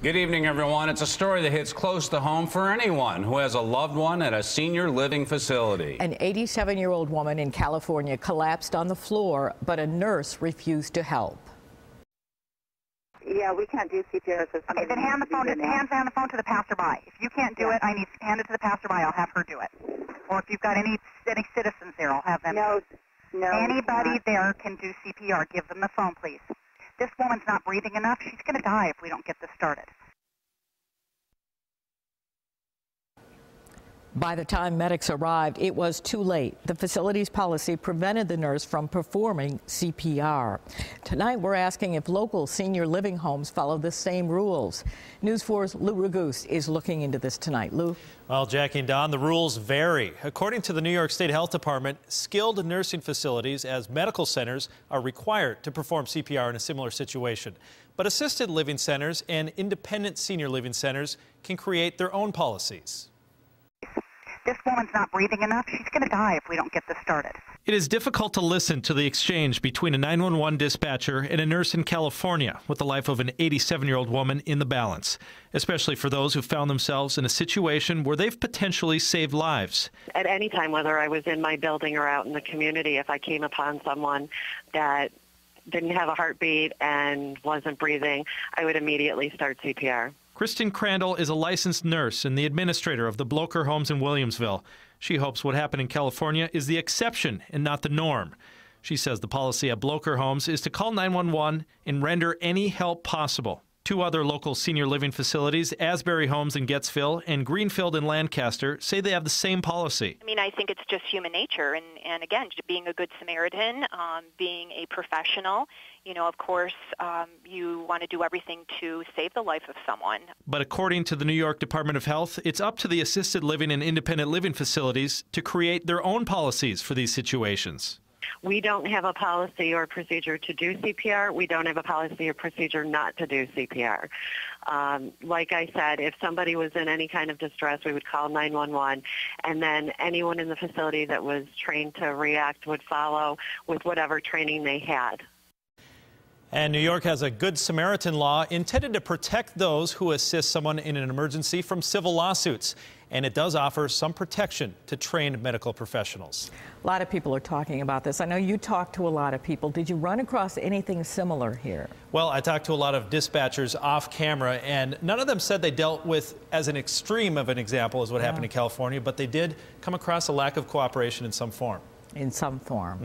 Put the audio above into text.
Good evening, everyone. It's a story that hits close to home for anyone who has a loved one at a senior living facility. An 87-year-old woman in California collapsed on the floor, but a nurse refused to help. Yeah, we can't do CPR. Okay, then hand the phone to the passerby. If you can't do it, I need to hand it to the passerby. I'll have her do it. Or if you've got any citizens there, I'll have them. No. Anybody there can do CPR. Give them the phone, please. This woman's not breathing enough. She's going to die if we don't get this started. By the time medics arrived, it was too late. The facility's policy prevented the nurse from performing CPR. Tonight, we're asking if local senior living homes follow the same rules. News 4's Lou Raguse is looking into this tonight. Lou? Well, Jackie and Don, the rules vary. According to the New York State Health Department, skilled nursing facilities as medical centers are required to perform CPR in a similar situation. But assisted living centers and independent senior living centers can create their own policies. This woman's not breathing enough. She's going to die if we don't get this started. It is difficult to listen to the exchange between a 911 dispatcher and a nurse in California with the life of an 87-year-old woman in the balance, especially for those who found themselves in a situation where they've potentially saved lives. At any time, whether I was in my building or out in the community, if I came upon someone that didn't have a heartbeat and wasn't breathing, I would immediately start CPR. Kristen Crandall is a licensed nurse and the administrator of the Blocher Homes in Williamsville. She hopes what happened in California is the exception and not the norm. She says the policy at Blocher Homes is to call 911 and render any help possible. Two other local senior living facilities, Asbury Homes in Gettsville and Greenfield in Lancaster, say they have the same policy. I mean, I think it's just human nature. And again, being a good Samaritan, being a professional, of course, you want to do everything to save the life of someone. But according to the New York Department of Health, it's up to the assisted living and independent living facilities to create their own policies for these situations. We don't have a policy or procedure to do CPR. We don't have a policy or procedure not to do CPR. Like I said, if somebody was in any kind of distress, we would call 911, and then anyone in the facility that was trained to react would follow with whatever training they had. And New York has a Good Samaritan law intended to protect those who assist someone in an emergency from civil lawsuits. And it does offer some protection to trained medical professionals. A lot of people are talking about this. I know you talked to a lot of people. Did you run across anything similar here? Well, I talked to a lot of dispatchers off camera, and none of them said they dealt with as an extreme of an example as what happened in California, but they did come across a lack of cooperation in some form. In some form.